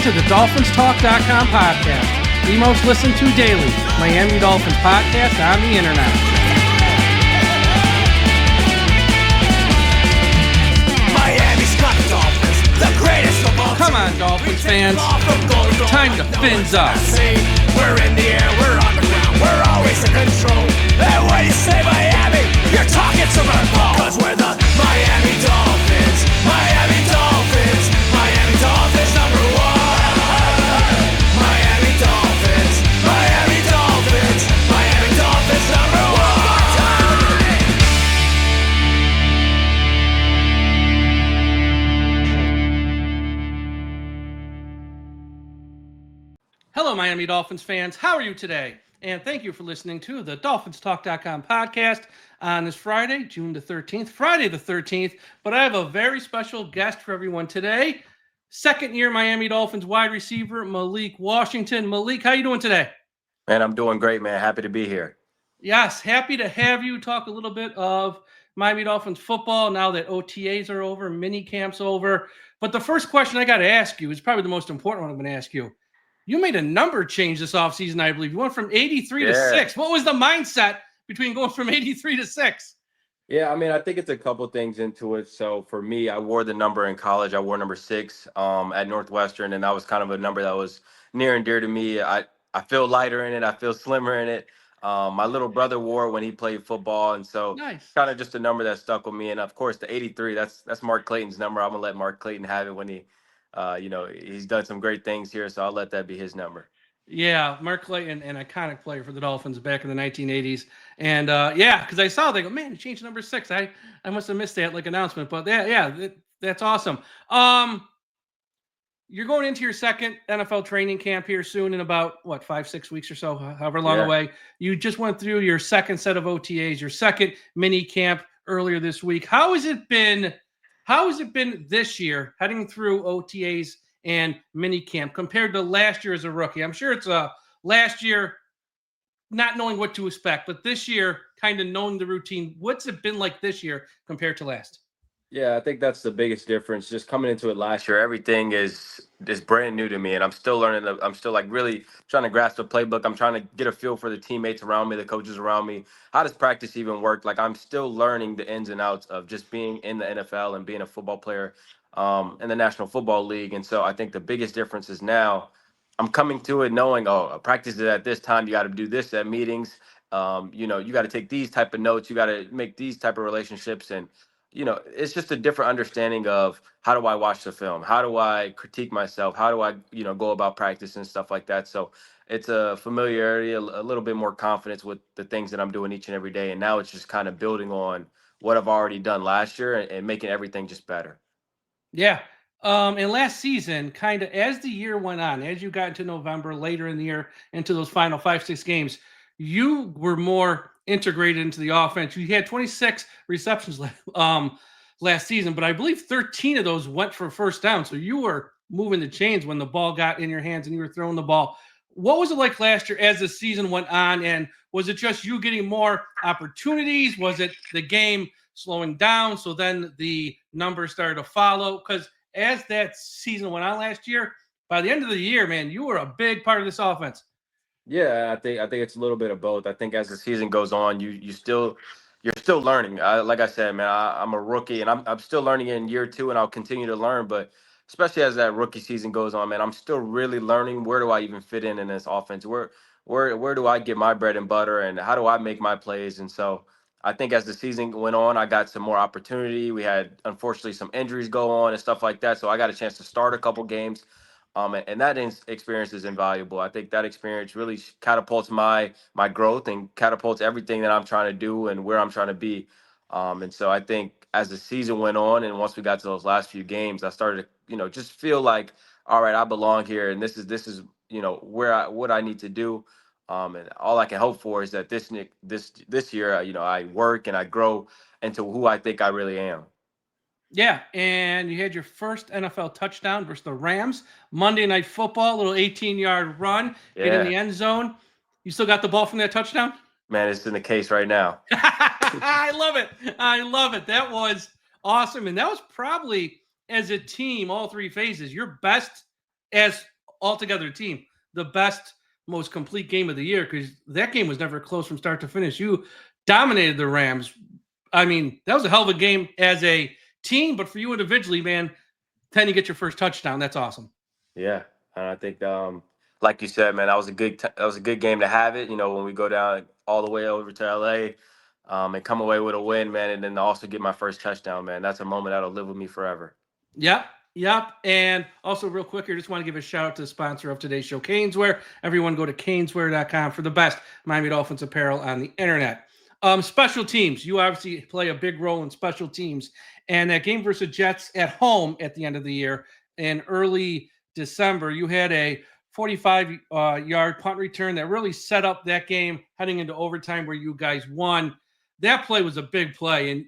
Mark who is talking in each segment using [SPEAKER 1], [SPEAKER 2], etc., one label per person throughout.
[SPEAKER 1] to the DolphinsTalk.com podcast, the most listened to daily Miami Dolphins podcast on the internet.
[SPEAKER 2] Miami's got the Dolphins, the greatest of all.
[SPEAKER 1] Come on, Dolphins fans. Time to fins up.
[SPEAKER 2] We're in the air, we're on the ground, we're always in control. And when you say Miami, you're talking Super Bowl. Cause we're the Miami Dolphins, Miami Dolphins, Miami Dolphins number one. Miami Dolphins, Miami Dolphins, Miami Dolphins number one.
[SPEAKER 1] Hello, Miami Dolphins fans. How are you today? And thank you for listening to the DolphinsTalk.com podcast on this Friday, June the 13th, Friday the 13th. But I have a very special guest for everyone today. Second-year Miami Dolphins wide receiver, Malik Washington. Malik, how you doing today?
[SPEAKER 3] Man, I'm doing great, man. Happy to be here.
[SPEAKER 1] Yes, happy to have you talk a little bit of Miami Dolphins football now that OTAs are over, mini camp's over. But the first question I got to ask you is probably the most important one I'm going to ask you. You made a number change this offseason, I believe. You went from 83 to 6. What was the mindset between going from 83 to 6?
[SPEAKER 3] Yeah, I mean, I think it's a couple things into it. So for me, I wore the number in college. I wore number 6 at Northwestern, and that was kind of a number that was near and dear to me. I feel lighter in it. I feel slimmer in it. My little brother wore it when he played football, and so
[SPEAKER 1] Nice.
[SPEAKER 3] kind of just a number that stuck with me. And of course, the 83, that's Mark Clayton's number. I'm gonna let Mark Clayton have it when he, he's done some great things here, so I'll let that be his number.
[SPEAKER 1] Yeah, Mark Clayton, an iconic player for the Dolphins back in the 1980s. And because I saw, they go, man, he changed number 6. I must have missed that announcement, but that's awesome. You're going into your second NFL training camp here soon in about 5-6 weeks or so, however long away. You just went through your second set of OTAs, your second mini camp earlier this week. How has it been this year heading through OTAs and mini camp compared to last year as a rookie? I'm sure it's last year not knowing what to expect, but this year kind of knowing the routine. What's it been like this year compared to last?
[SPEAKER 3] Yeah, I think that's the biggest difference. Just coming into it last year, everything is brand new to me, and I'm still learning. I'm still really trying to grasp the playbook. I'm trying to get a feel for the teammates around me, the coaches around me. How does practice even work? Like, I'm still learning the ins and outs of just being in the NFL and being a football player in the National Football League. And so I think the biggest difference is now I'm coming to it knowing, practice is at this time. You got to do this at meetings. You got to take these type of notes. You got to make these type of relationships. And it's just a different understanding of how do I watch the film? How do I critique myself? How do I, go about practice and stuff like that? So it's a familiarity, a little bit more confidence with the things that I'm doing each and every day. And now it's just kind of building on what I've already done last year and making everything just better.
[SPEAKER 1] Yeah. And last season, kind of as the year went on, as you got into November, later in the year, into those final 5-6 games, you were more integrated into the offense. You had 26 receptions last season, but I believe 13 of those went for first down. So you were moving the chains when the ball got in your hands and you were throwing the ball. What was it like last year as the season went on? And was it just you getting more opportunities? Was it the game slowing down? So then the numbers started to follow? Because as that season went on last year, by the end of the year, man, you were a big part of this offense.
[SPEAKER 3] Yeah, I think it's a little bit of both. I think as the season goes on, you're still learning. Like I said, man, I'm a rookie, and I'm still learning in year 2, and I'll continue to learn. But especially as that rookie season goes on, man, I'm still really learning. Where do I even fit in this offense? Where do I get my bread and butter, and how do I make my plays? And so I think as the season went on, I got some more opportunity. We had, unfortunately, some injuries go on and stuff like that, so I got a chance to start a couple games. And that experience is invaluable. I think that experience really catapults my growth and catapults everything that I'm trying to do and where I'm trying to be. And so I think as the season went on and once we got to those last few games, I started to, just feel like, all right, I belong here. And this is what I need to do. And all I can hope for is that this year, I work and I grow into who I think I really am.
[SPEAKER 1] Yeah, and you had your first NFL touchdown versus the Rams. Monday Night Football, little 18-yard run, get in the end zone. You still got the ball from that touchdown?
[SPEAKER 3] Man, it's in the case right now.
[SPEAKER 1] I love it. That was awesome. And that was probably, as a team, all 3 phases, your best as altogether team, the best, most complete game of the year, because that game was never close from start to finish. You dominated the Rams. I mean, that was a hell of a game as a team, but for you individually, man, 10 you get your first touchdown. That's awesome.
[SPEAKER 3] Yeah, and I think, like you said, man, that was a that was a good game to have it. You know, when we go down all the way over to LA, and come away with a win, man, and then also get my first touchdown, man. That's a moment that'll live with me forever.
[SPEAKER 1] Yep. Yep. And also, real quick here, just want to give a shout out to the sponsor of today's show, Caneswear. Everyone go to caneswear.com for the best Miami Dolphins apparel on the internet. Special teams. You obviously play a big role in special teams. And that game versus Jets at home at the end of the year in early December, you had a 45-yard punt return that really set up that game heading into overtime where you guys won. That play was a big play. And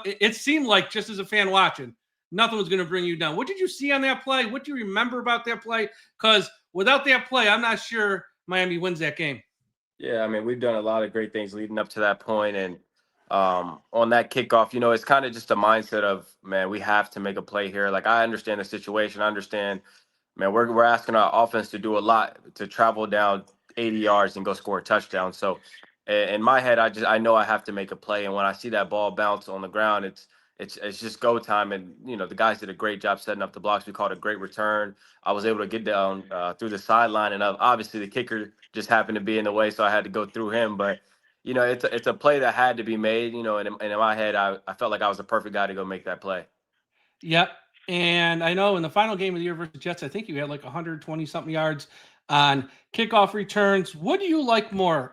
[SPEAKER 1] it seemed like, just as a fan watching, nothing was going to bring you down. What did you see on that play? What do you remember about that play? Because without that play, I'm not sure Miami wins that game.
[SPEAKER 3] Yeah, I mean, we've done a lot of great things leading up to that point, and on that kickoff, you know, it's kind of just a mindset of, man, we have to make a play here. Like, I understand the situation. I understand, man, we're asking our offense to do a lot to travel down 80 yards and go score a touchdown. So in my head, I know I have to make a play, and when I see that ball bounce on the ground, it's just go time. And you know, the guys did a great job setting up the blocks. We called a great return. I was able to get down through the sideline, and obviously the kicker just happened to be in the way, so I had to go through him. But you know, it's a play that had to be made. You know, and in my head, I felt like I was the perfect guy to go make that play.
[SPEAKER 1] Yep. And I know in the final game of the year versus Jets, I think you had like 120 something yards on kickoff returns. What do you like more?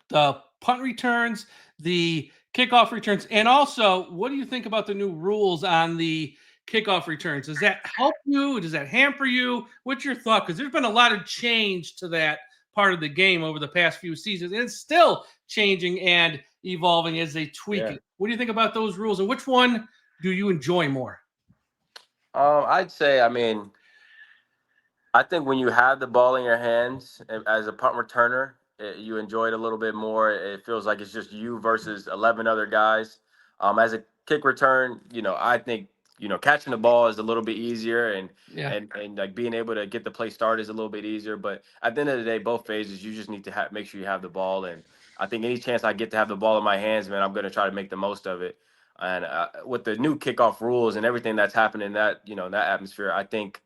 [SPEAKER 1] The punt returns, the kickoff returns, and also what do you think about the new rules on the kickoff returns? Does that help you? Does that hamper you? What's your thought? Because there's been a lot of change to that part of the game over the past few seasons, and it's still changing and evolving as they tweak it. What do you think about those rules, and which one do you enjoy more?
[SPEAKER 3] I'd say, I mean, I think when you have the ball in your hands as a punt returner, you enjoy it a little bit more. It feels like it's just you versus 11 other guys. As a kick return, you know, I think, you know, catching the ball is a little bit easier, and
[SPEAKER 1] Yeah.
[SPEAKER 3] and like being able to get the play started is a little bit easier. But at the end of the day, both phases, you just need to make sure you have the ball. And I think any chance I get to have the ball in my hands, man, I'm going to try to make the most of it. And with the new kickoff rules and everything that's happened in that, you know, in that atmosphere, I think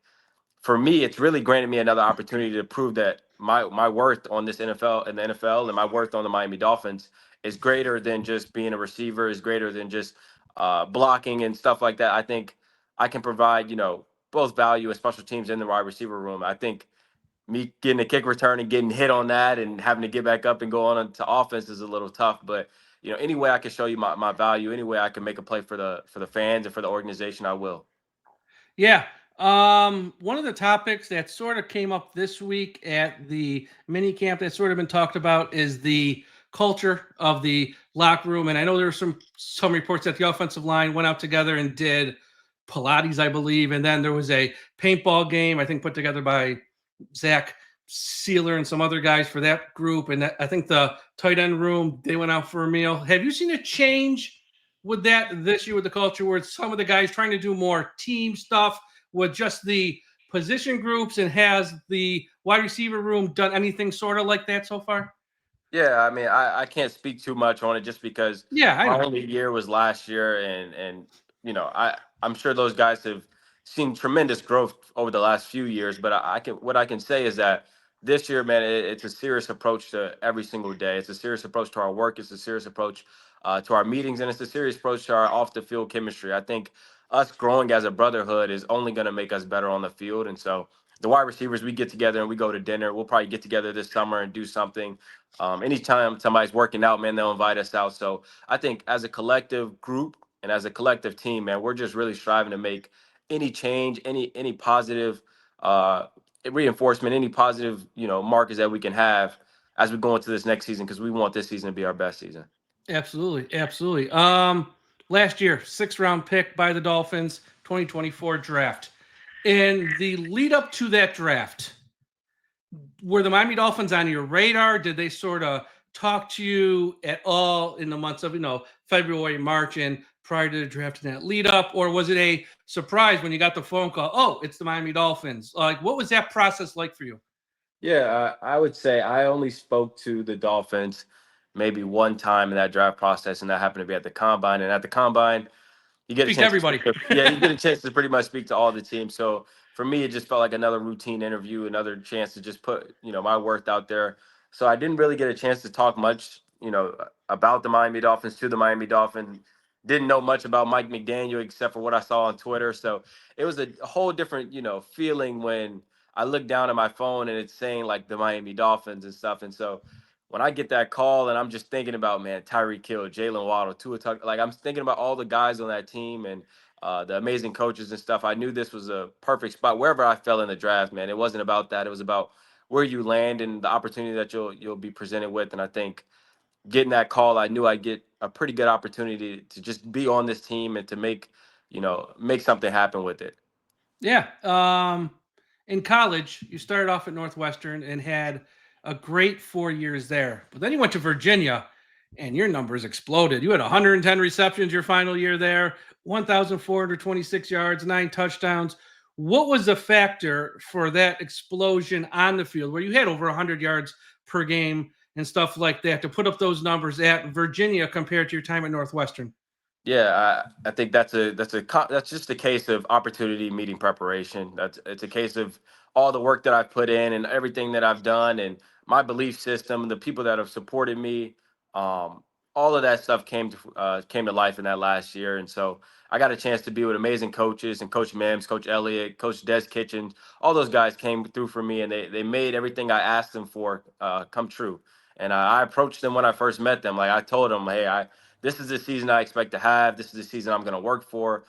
[SPEAKER 3] for me, it's really granted me another opportunity to prove that my worth on this NFL and the NFL and my worth on the Miami Dolphins is greater than just being a receiver, is greater than just blocking and stuff like that. I think I can provide, you know, both value and special teams in the wide receiver room. I think me getting a kick return and getting hit on that and having to get back up and go on to offense is a little tough. But you know, any way I can show you my value, any way I can make a play for the fans and for the organization, I will.
[SPEAKER 1] Yeah. One of the topics that sort of came up this week at the mini camp that's sort of been talked about is the culture of the locker room. And I know there were some reports that the offensive line went out together and did Pilates, I believe. And then there was a paintball game, I think, put together by Zach Sealer and some other guys for that group. And I think the tight end room, they went out for a meal. Have you seen a change with that this year with the culture where some of the guys trying to do more team stuff with just the position groups, and has the wide receiver room done anything sort of like that so far?
[SPEAKER 3] Yeah, I mean, I can't speak too much on it just because
[SPEAKER 1] Yeah, I
[SPEAKER 3] my
[SPEAKER 1] know.
[SPEAKER 3] only year was last year, and you know, I'm sure those guys have seen tremendous growth over the last few years. But what I can say is that this year, man, it's a serious approach to every single day. It's a serious approach to our work. It's a serious approach to our meetings, and it's a serious approach to our off the field chemistry. I think us growing as a brotherhood is only going to make us better on the field, and so the wide receivers, we get together and we go to dinner. We'll probably get together this summer and do something. Anytime somebody's working out, man, they'll invite us out. So I think as a collective group and as a collective team, man, we're just really striving to make any change, any positive reinforcement, any positive, you know, markers that we can have as we go into this next season, because we want this season to be our best season.
[SPEAKER 1] Absolutely, absolutely. Last year, 6th-round pick by the Dolphins, 2024 draft. In the lead up to that draft, were the Miami Dolphins on your radar? Did they sort of talk to you at all in the months of, February, March, and prior to the draft and that lead up, or was it a surprise when you got the phone call? Oh, it's the Miami Dolphins. Like, what was that process like for you?
[SPEAKER 3] Yeah, I would say I only spoke to the Dolphins maybe one time in that draft process, and that happened to be at the combine. And at the combine, you get a
[SPEAKER 1] Speak to
[SPEAKER 3] chance to
[SPEAKER 1] everybody.
[SPEAKER 3] speak to, yeah, you get a chance to pretty much speak to all the teams. So for me, it just felt like another routine interview, another chance to just put, my worth out there. So I didn't really get a chance to talk much, about the Miami Dolphins to the Miami Dolphins. Didn't know much about Mike McDaniel except for what I saw on Twitter. So it was a whole different, feeling when I look down at my phone and it's saying like the Miami Dolphins and stuff. And so when I get that call and I'm just thinking about, man, Tyreek Hill, Jalen Waddle, Tua Tucker, like I'm thinking about all the guys on that team and the amazing coaches and stuff. I knew this was a perfect spot wherever I fell in the draft, man. It wasn't about that. It was about where you land and the opportunity that you'll be presented with. And I think getting that call, I knew I'd get a pretty good opportunity to just be on this team and to make something happen with it.
[SPEAKER 1] Yeah. In college, you started off at Northwestern and had a great 4 years there. But then you went to Virginia and your numbers exploded. You had 110 receptions your final year there, 1,426 yards, 9 touchdowns. What was the factor for that explosion on the field where you had over 100 yards per game and stuff like that to put up those numbers at Virginia compared to your time at Northwestern?
[SPEAKER 3] Yeah, I think that's just a case of opportunity meeting preparation. It's a case of all the work that I've put in and everything that I've done and my belief system, the people that have supported me, um, all of that stuff came to life in that last year. And so I got a chance to be with amazing coaches and Coach Mims, Coach Elliott, Coach Des Kitchens. All those guys came through for me and they made everything I asked them for come true. And I approached them when I first met them. Like I told them, hey, this is the season I expect to have. This is the season I'm going to work for.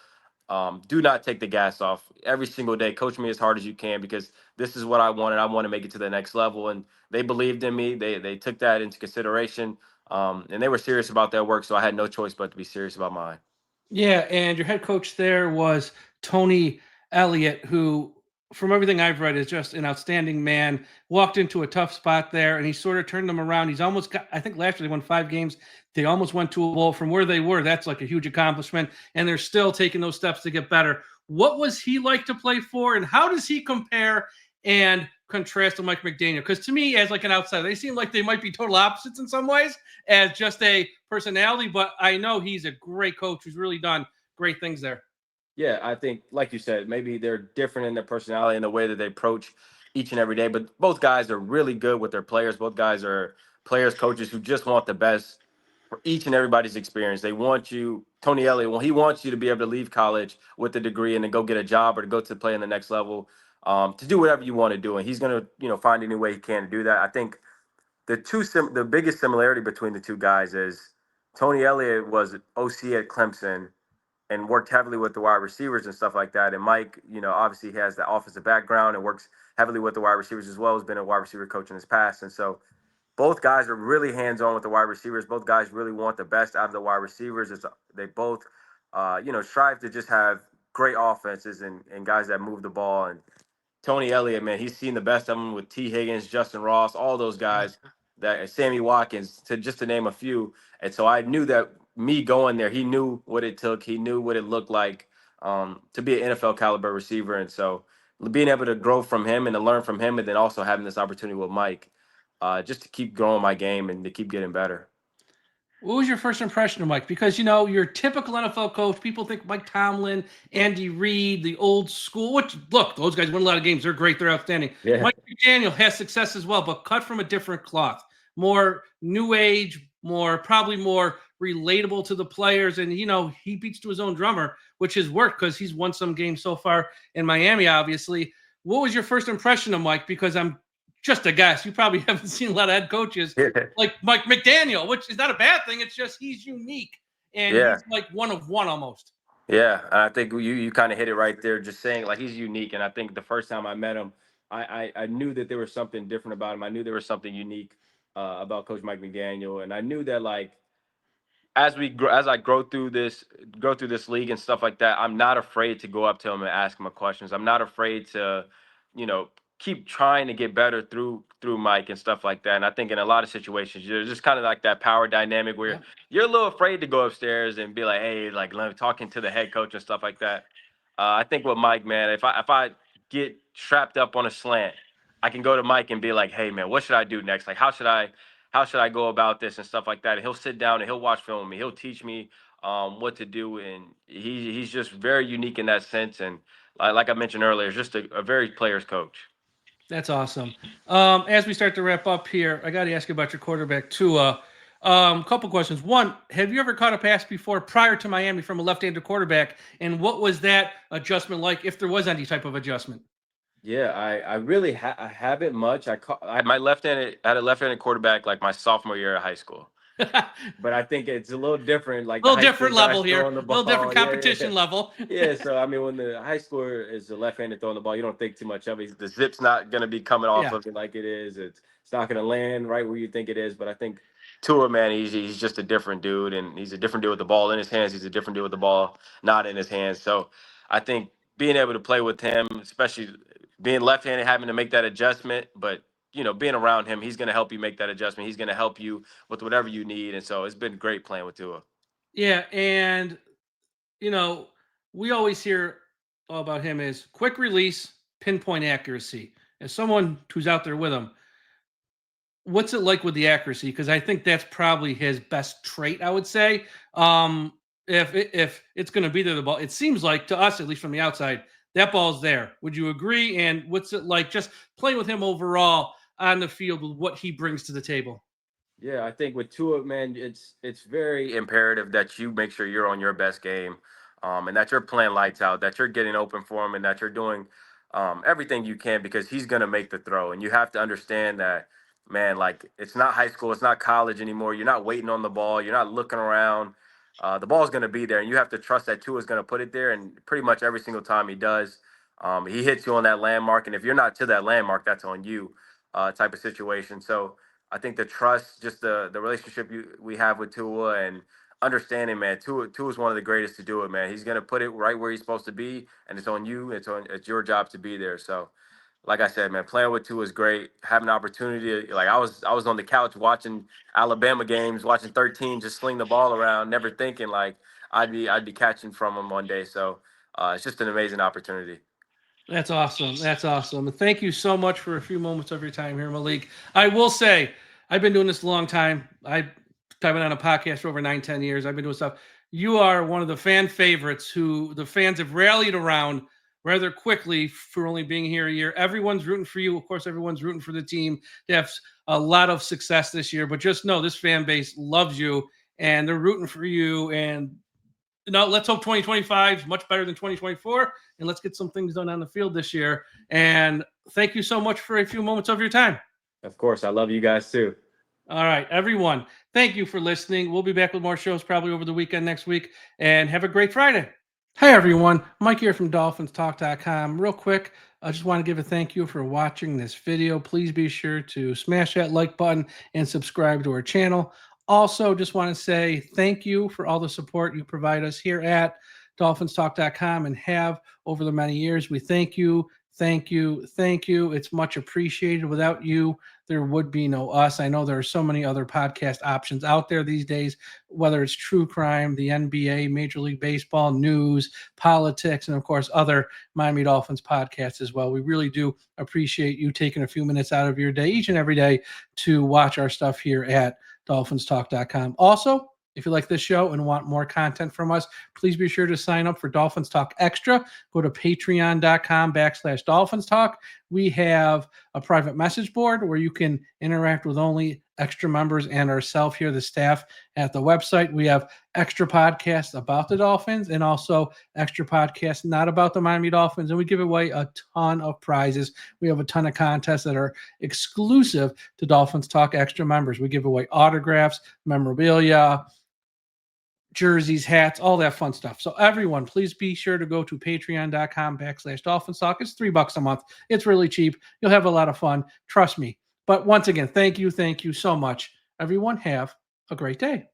[SPEAKER 3] Do not take the gas off every single day. Coach me as hard as you can because this is what I wanted. I want to make it to the next level. And they believed in me. They took that into consideration. And they were serious about their work. So I had no choice but to be serious about mine.
[SPEAKER 1] Yeah, and your head coach there was Tony Elliott, who, from everything I've read, is just an outstanding man. Walked into a tough spot there, and he sort of turned them around. He's almost got, I think last year they won 5 games. They almost went to a bowl. From where they were, that's like a huge accomplishment, and they're still taking those steps to get better. What was he like to play for, and how does he compare and contrast to Mike McDaniel? Because to me, as like an outsider, they seem like they might be total opposites in some ways as just a personality, but I know he's a great coach who's really done great things there.
[SPEAKER 3] Yeah, I think, like you said, maybe they're different in their personality and the way that they approach each and every day. But both guys are really good with their players. Both guys are players, coaches who just want the best for each and everybody's experience. They want you, Tony Elliott, well, he wants you to be able to leave college with a degree and then go get a job or to go to play in the next level, to do whatever you want to do. And he's going to, find any way he can to do that. I think the biggest similarity between the two guys is Tony Elliott was OC at Clemson and worked heavily with the wide receivers and stuff like that. And Mike, obviously he has the offensive background and works heavily with the wide receivers as well. Has been a wide receiver coach in his past. And so both guys are really hands-on with the wide receivers. Both guys really want the best out of the wide receivers. They both, strive to just have great offenses and guys that move the ball. And Tony Elliott, man, he's seen the best of them with T. Higgins, Justin Ross, all those guys, that Sammy Watkins, to name a few. And so I knew that me going there, he knew what it took. He knew what it looked like to be an NFL caliber receiver. And so being able to grow from him and to learn from him, and then also having this opportunity with Mike, just to keep growing my game and to keep getting better.
[SPEAKER 1] What was your first impression of Mike? Because your typical NFL coach, people think Mike Tomlin, Andy Reid, the old school. Which look, those guys win a lot of games. They're great. They're outstanding.
[SPEAKER 3] Yeah.
[SPEAKER 1] Mike McDaniel has success as well, but cut from a different cloth. More new age, probably more relatable to the players. And he beats to his own drummer, which has worked because he's won some games so far in Miami. Obviously, what was your first impression of Mike? Because I'm just a guess. You probably haven't seen a lot of head coaches like Mike McDaniel, which is not a bad thing. It's just he's unique and
[SPEAKER 3] Yeah.
[SPEAKER 1] he's like one of one almost.
[SPEAKER 3] Yeah, and I think you kind of hit it right there, just saying like he's unique. And I think the first time I met him, I knew that there was something different about him. I knew there was something unique about Coach Mike McDaniel, and I knew that like as I grow through this league and stuff like that, I'm not afraid to go up to him and ask him questions. I'm not afraid to, you know, keep trying to get better through Mike and stuff like that. And I think in a lot of situations, you're just kind of like that power dynamic where
[SPEAKER 1] Yeah.
[SPEAKER 3] you're a little afraid to go upstairs and be like, hey, like talking to the head coach and stuff like that. I think with Mike, man, if I get strapped up on a slant, I can go to Mike and be like, hey, man, what should I do next? Like, how should I go about this and stuff like that? And he'll sit down and he'll watch film with me. He'll teach me what to do, and he's just very unique in that sense. And like I mentioned earlier, just a very player's coach.
[SPEAKER 1] That's awesome. As we start to wrap up here, I got to ask you about your quarterback, Tua. Couple questions. One, have you ever caught a pass before prior to Miami from a left-handed quarterback? And what was that adjustment like, if there was any type of adjustment?
[SPEAKER 3] Yeah, I really I haven't much. I had a left-handed quarterback like my sophomore year of high school.
[SPEAKER 1] A
[SPEAKER 3] But I think it's a little different, like the
[SPEAKER 1] little
[SPEAKER 3] high school
[SPEAKER 1] different
[SPEAKER 3] guys
[SPEAKER 1] level here.
[SPEAKER 3] throwing
[SPEAKER 1] A
[SPEAKER 3] the
[SPEAKER 1] little different
[SPEAKER 3] ball. Yeah, yeah,
[SPEAKER 1] competition level.
[SPEAKER 3] yeah. So I mean, when the high schooler is a left-handed throwing the ball, you don't think too much of it. The zip's not gonna be coming off
[SPEAKER 1] Yeah.
[SPEAKER 3] of it like it is. It's not gonna land right where you think it is. But I think Tua, man, he's just a different dude, and he's a different dude with the ball in his hands. He's a different dude with the ball not in his hands. So I think being able to play with him, especially being left-handed, having to make that adjustment, but being around him, he's going to help you make that adjustment. He's going to help you with whatever you need. And so it's been great playing with Tua.
[SPEAKER 1] Yeah, and you know, we always hear about him as quick release, pinpoint accuracy. As someone who's out there with him, what's it like with the accuracy? Because I think that's probably his best trait, I would say. If it's going to be there, the ball, it seems like to us, at least from the outside, that ball's there. Would you agree? And what's it like just playing with him overall on the field with what he brings to the table?
[SPEAKER 3] Yeah, I think with Tua, man, it's very imperative that you make sure you're on your best game, and that you're playing lights out, that you're getting open for him, and that you're doing everything you can because he's gonna make the throw. And you have to understand that, man. Like it's not high school, it's not college anymore. You're not waiting on the ball. You're not looking around. The ball's gonna be there, and you have to trust that Tua's gonna put it there. And pretty much every single time he does, he hits you on that landmark. And if you're not to that landmark, that's on you, type of situation. So. I think the trust, just the relationship we have with Tua and understanding, man. Tua is one of the greatest to do it, man. He's gonna put it right where he's supposed to be, and it's on you. It's your job to be there. So, like I said, man, playing with Tua is great. Having an opportunity, like I was on the couch watching Alabama games, watching 13 just sling the ball around, never thinking like I'd be catching from him one day. So, it's just an amazing opportunity.
[SPEAKER 1] That's awesome. That's awesome. And thank you so much for a few moments of your time here, Malik. I will say, I've been doing this a long time. I've been on a podcast for over 9, 10 years. I've been doing stuff. You are one of the fan favorites who the fans have rallied around rather quickly for only being here a year. Everyone's rooting for you. Of course, everyone's rooting for the team to have a lot of success this year. But just know this fan base loves you and they're rooting for you. And let's hope 2025 is much better than 2024, and let's get some things done on the field this year. And thank you so much for a few moments of your time.
[SPEAKER 3] Of course, I love you guys too.
[SPEAKER 1] All right, everyone, thank you for listening. We'll be back with more shows probably over the weekend next week, and have a great Friday. Hi, everyone. Mike here from DolphinsTalk.com. Real quick, I just want to give a thank you for watching this video. Please be sure to smash that like button and subscribe to our channel. Also, just want to say thank you for all the support you provide us here at DolphinsTalk.com and have over the many years. We thank you, thank you, thank you. It's much appreciated. Without you, there would be no us. I know there are so many other podcast options out there these days, whether it's true crime, the NBA, Major League Baseball, news, politics, and of course, other Miami Dolphins podcasts as well. We really do appreciate you taking a few minutes out of your day, each and every day, to watch our stuff here at DolphinsTalk.com. Also, if you like this show and want more content from us, please be sure to sign up for Dolphins Talk Extra. Go to patreon.com/DolphinsTalk. We have a private message board where you can interact with only extra members and ourselves here, the staff at the website. We have extra podcasts about the Dolphins and also extra podcasts not about the Miami Dolphins. And we give away a ton of prizes. We have a ton of contests that are exclusive to Dolphins Talk Extra members. We give away autographs, memorabilia, jerseys, hats, all that fun stuff. So everyone, please be sure to go to patreon.com/DolphinsTalk. It's $3 a month. It's really cheap. You'll have a lot of fun. Trust me. But once again, thank you so much. Everyone have a great day.